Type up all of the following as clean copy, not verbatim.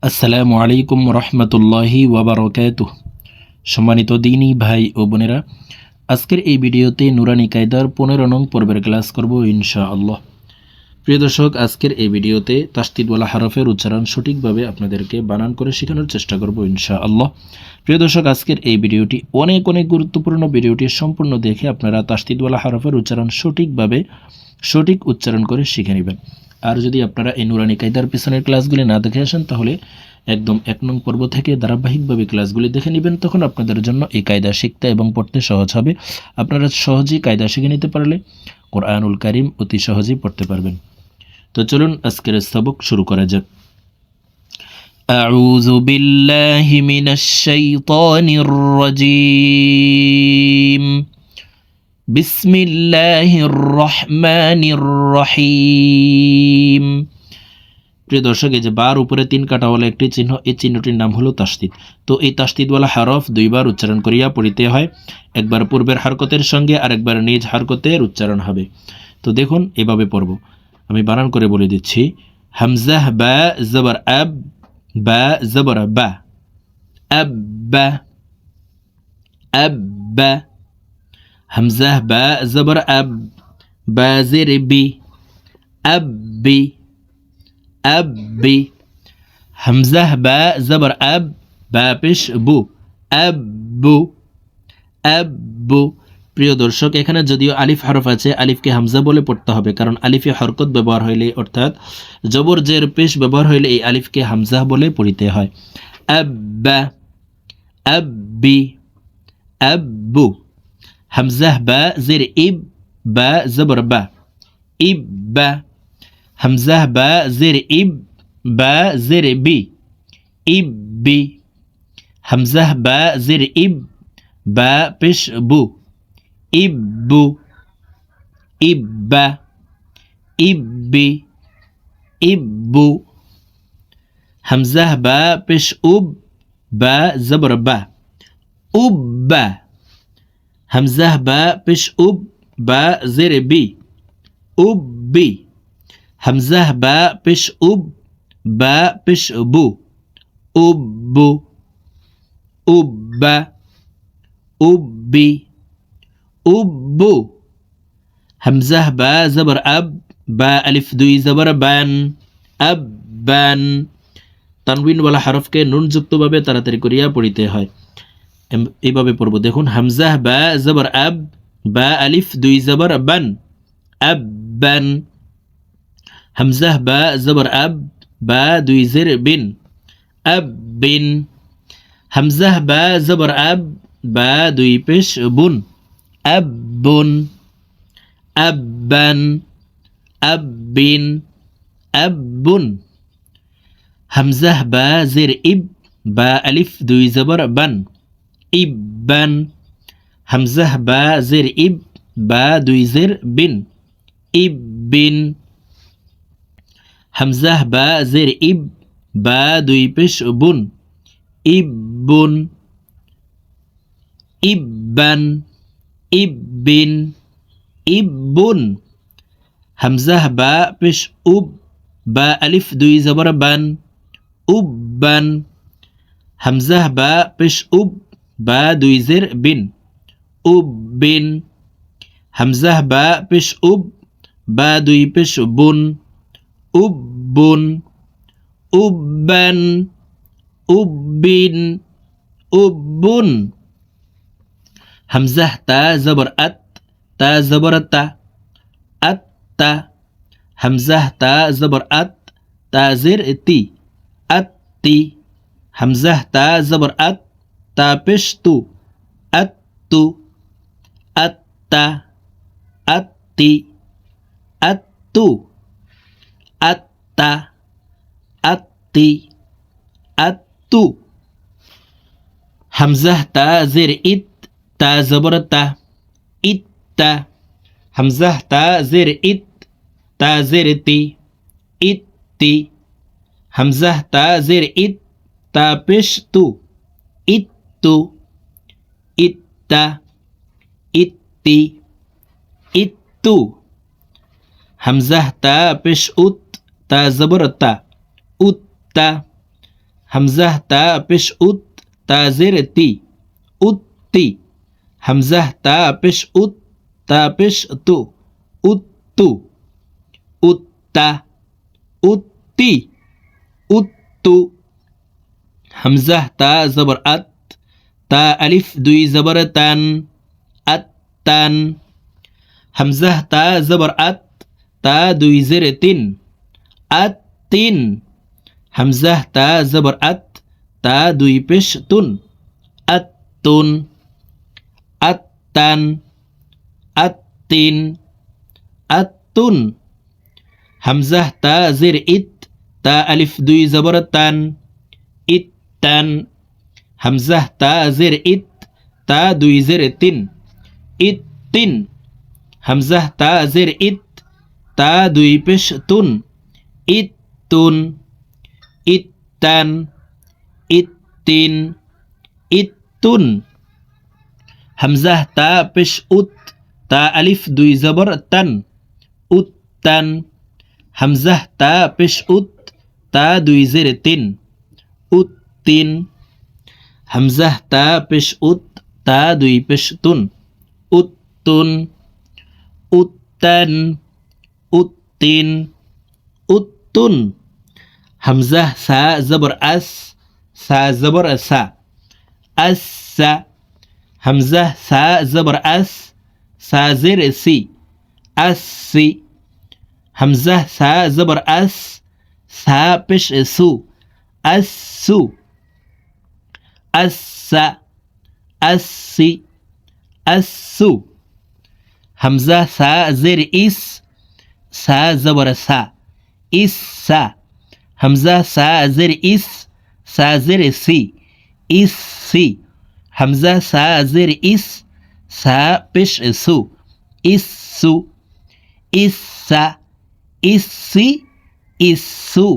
আসসালামু আলাইকুম রহমতুল্লাহি ওয়াবারকাতুহ। সম্মানিত দিনী ভাই ও বোনেরা, আজকের এই ভিডিওতে নুরানি কায়দার 15 নং পর্বের ক্লাস করব ইনশাআল্লাহ। প্রিয় দর্শক, আজকের এই ভিডিওতে তাসদিদওয়ালা হরফের উচ্চারণ সঠিকভাবে আপনাদেরকে বানান করে শেখানোর চেষ্টা করব ইনশাআল্লাহ। প্রিয় দর্শক, আজকের এই ভিডিওটি অনেক গুরুত্বপূর্ণ। ভিডিওটি সম্পূর্ণ দেখে আপনারা তাসদিদওয়ালা হরফের উচ্চারণ সঠিক উচ্চারণ করে শিখে নেবেন। আর যদি আপনারা এই নুরানি কায়দার পিছনের ক্লাসগুলি না দেখে আসেন, তাহলে একদম 1 নং পর্ব থেকে ধারাবাহিকভাবে ক্লাসগুলি দেখে নেবেন। তখন আপনাদের জন্য এই কায়দা শিখতে এবং পড়তে সহজ হবে। আপনারা সহজেই কায়দা শিখে নিতে পারলে কোরআনুল কারীম অতি সহজেই পড়তে পারবেন। তো চলুন আজকের সবক শুরু করা যাক। আউযু বিল্লাহি মিনাশ শাইতানির রাজীম। বিসমিল্লাহির রহমানির রহিম। প্রিয় দর্শক, এই যে বার উপরে 3 কাটাওয়ালা একটি চিহ্ন, এই চিহ্নটির নাম হলো তাসদিদ। তো এই তাসদিদওয়ালা হরফ 2 বার উচ্চারণ করিয়া পড়িতে হয়। একবার পূর্বের হরকতের সঙ্গে আর একবার নিজ হরকতের উচ্চারণ হবে। তো দেখুন, এভাবে পড়ব। আমি বানান করে বলে দিচ্ছি। হামজাহ বা জবর আব, বা জবর বা, আব্বা, আব্বা। হামজাহ বা জবর আব, বা জের বি, আব্বি, আব্বি। হামজাহ বা জবর আব, বা পেশ বু, আব্বু, আব্বু। প্রিয় দর্শক, এখানে যদিও আলিফ হরফ আছে, আলিফকে হামজা বলে পড়তে হবে, কারণ আলিফে হরকত ব্যবহার হইলে, অর্থাৎ জবর জের পেশ ব্যবহার হইলে এই আলিফকে হামজা বলে পড়িতে হয়। আব্বা, আব্বি, আব্বু। হামজাহ বা জের ইব, বা জবর বা, ইব্বা। হামজাহ বা জের ইব, বা জের বি, ইব্বি। হামজাহ বা জের ইব, বা পেশ বু, ইব্বু, ইব্বা, ইব্বি, ইব্বু। হামজাহ বা পেশ উব, বা জবর বা, উব্বা। হামজাহ বা পেশ উব, বা জের বি, উব্বি। হামজাহ বা পেশ উব, বা পেশ বু, উব্বু, উব্বা, উব্বি, উব্বু। হামজাহ বা জবর আব, বা আলিফ 2 জবর বান, আব্বান। তানবিনওয়ালা হরফকে নুনযুক্তভাবে তাড়াতাড়ি করিয়া পড়িতে হয়। এইভাবে পড়ব। দেখুন, হামজাহ বা জবর আব, বা আলিফ 2 জবর বান, আব্বান। হামজাহ বা জবর আব, বা 2 জের বিন, আব্বিন। হামজাহ বা জবর আব, বা 2 পেশ বুন, আব্বুন, আব্বান, আব্বিন, আব্বুন। হামজাহ বা জের ইব, বা আলিফ 2 জবর বান, ইব্বান। হামজাহ বা জের ইব, বা 2 জের বিন, ইব্বিন। হামজাহ বা জের ইব, বা 2 পেশ বুন, ইব্বুন, ইব্বান, ইব্বিন, ইব্বুন। হামজাহ বা পেশ উব, বা আলিফ 2 জবর বান, উব্বান। হামজাহ বা পেশ উব, বা 2 জের বিন, উব্বিন। হামজাহ বা পেশ উব, বা 2 পেশ বুন, উব্বুন, উব্বান, উব্বিন, উব্বুন। হামজাহ তা জবর আত, তা জবর তা, আত্তা। হামজাহ তা জবর আত, তা জের তি, আত্তি। হামজাহ তা জবর আত, তা পেশ তু, আত্তু, আত্তা, আত্তি, আত্তু, আত্তা, আত্তি, আত্তু। হামজাহ তা জের ইত, তা জবর তা, ইত্তা। হামজাহ তা জের ইত, তা জের তি, ইত্তি। হামজাহ তা জের ইত, তা পেশ তু, ইত্তু, ইত্তা, ইত্তি, ইত্তু। হামজাহ তা পেশ উত, তা জবর তা, উত্তা। হামজাহ তা পেশ উত তা জের তি উত্তি হামজাহ তা পেশ উত তা পেশ তু উত্তু উত্তা উত্তি উত্তু হামজাহ তা জবর আত তা আলিফ দুই জবর তান আত্তান হামজাহ তা জবর আত তা দুই জের তিন আত্তিন হামজাহ তা জবর আত তা দুই পেশ তুন আত্তুন আত্তান আত্তিন আত্তুন হামজাহ তা জের ইত তা আলিফ দুই জবর তান ইত্তান হামজাহ তা জের ইত তা দুই জের তিন ইত্তিন হামজাহ তা জের ইত তা দুই পেশ তুন ইত্তুন ইত্তান ইত্তিন ইত্তুন হামজাহ তা পেশ উত তা আলিফ দুই জবর তান উত্তান হামজাহ তা পেশ উত তা দুই জের তিন উত্তিন হামজাহ তা পেশ উত তা দুই পেশ তুন উত্তুন উত্তান উত্তিন উত্তুন হামজাহ সা জবর আস সা জবর সা আসা হামজাহ সা জবর আস সা জের সি আসি হামজাহ সা জবর আস সা পেশ সু আসু আসা আসি আসু হামজাহ সা জের ইস সা জবর সা ইসা হামজা সা জের ইস সা জের সি ইসি হামজা সা জের ইস সা পেশ সু ইসু ইসা ইসি ইসু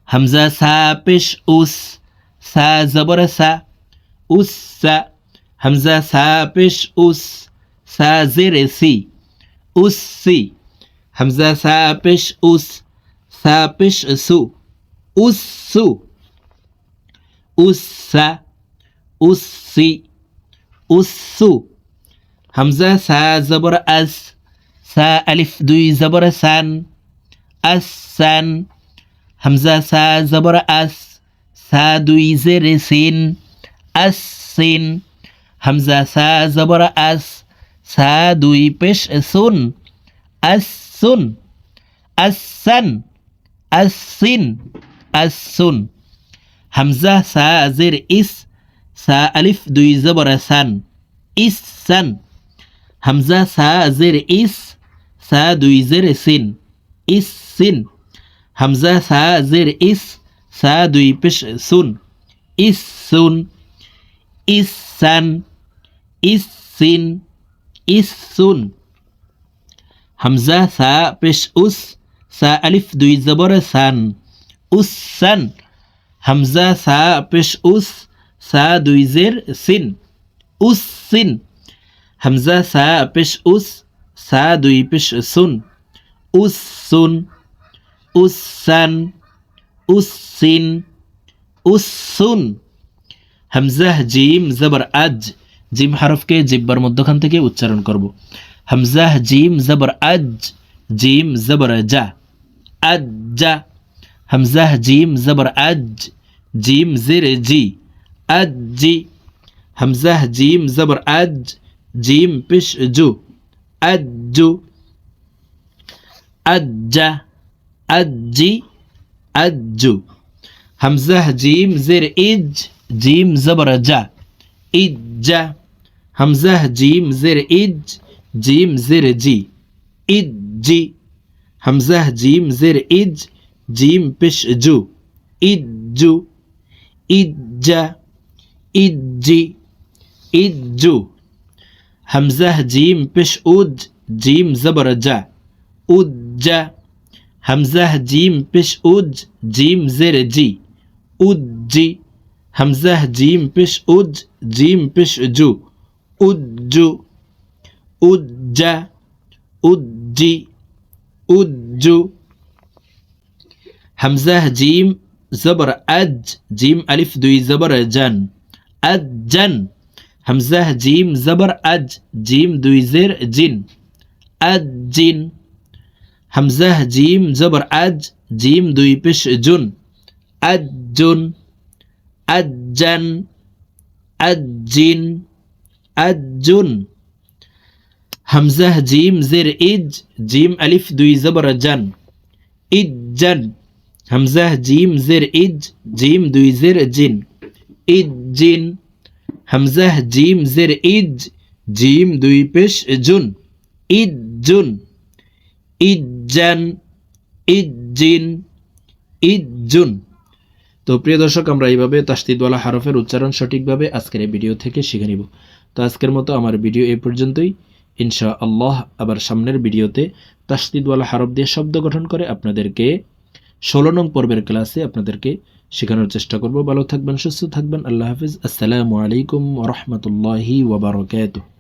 হামজা সা পেশ উস সা জবর সা উসা হামজা সা পেশ উস সা জের সি উসি হামজা সা পেশ উস সা পেশ সু উসু উসা উসি উসু হামজা সা জবর আস সা আলিফ দুই জবর সান আসান হামজা সা জবর আস সা দুই জের সিন আসিন হামজা সা জবর আস সা দুই পেশ সুন আসুন আসান আসিন আসুন হামজা সা জের ইস সা আলিফ দুই জবর সান ইসান হামজা সা জের ইস সা দুই জের সিন ইসিন হামজা সা জের ইস সা দুই পেশ সুন ইসুন ইসান ইসিন ইসুন হামজা সা পেশ উস সা আলিফ দুই জবর সান উসান হামজা সা পেশ উস সা দুই জের সিন উসিন হামজা সা পেশ উস সা দুই পেশ সুন উসুন উসান উসিন উসুন হামজা জিম জবর আজ জিম হরফকে জিব্বার মধ্যখান থেকে উচ্চারণ করব হামজা জিম জবর আজ জিম জবর জা আজ্জা হামজা জিম জবর আজ জিম জের জি আজ্জি হামজা জিম জবর আজ জিম পেশ জু আজ্জু আজ্জা আজ্জি আজ্জু হামজা জিম জের ইজ জিম জবর জা ইজ্জা হামজা জিম জের ইজ জিম জের জি ইজ্জি হামজা জিম জের ইজ জিম পেশ জু ইজ্জু ইজ্জা ইজ্জি ইজ্জু হামজা জিম পেশ উজ জিম জবর জা উজ্জা হামজা জিম পেশ উজ জিম জের জি উজ্জি হামজা জিম পেশ উজ জিম পেশ জু উজ্জু উজ্জা উজ্জি উজ্জু হামজা জিম জবর আজ, জিম আলিফ দুই জবর জান, আজ জান। হামজা জিম জবর আজ, জিম দুই জের জিন, আজ জিন। হামজা জিম জবর আজ, জিম দুই পেশ জুন, আজ জুন, আজ জান, আজ জিন, আজ জুন। হামজা জিম জের ইজ, জিম আলিফ দুই জবর জান, ইজ্জান। হামজা জিম জের ইজ, জিম দুই জের জিন, ইজ্জিন। হামজা জিম জের ইজ, জিম দুই পেশ জুন, ইজ্জুন, ইজ্জান, ইজ্জিন, ইজ্জুন। তো প্রিয় দর্শক, আমরা এইভাবে তাসদিদওয়ালা হরফের উচ্চারণ সঠিকভাবে আজকের এই ভিডিও থেকে শিখে নিব। তো আজকের মতো আমার ভিডিও এই পর্যন্তই। ইনশাআল্লাহ আবার সামনের ভিডিওতে তাসদিদওয়ালা হরফ দিয়ে শব্দ গঠন করে আপনাদেরকে 16 নং পর্বের ক্লাসে আপনাদেরকে শেখানোর চেষ্টা করব। ভালো থাকবেন, সুস্থ থাকবেন। আল্লাহ হাফিজ। আসসালামু আলাইকুম ওয়া রাহমাতুল্লাহি ওয়া বারাকাতুহু।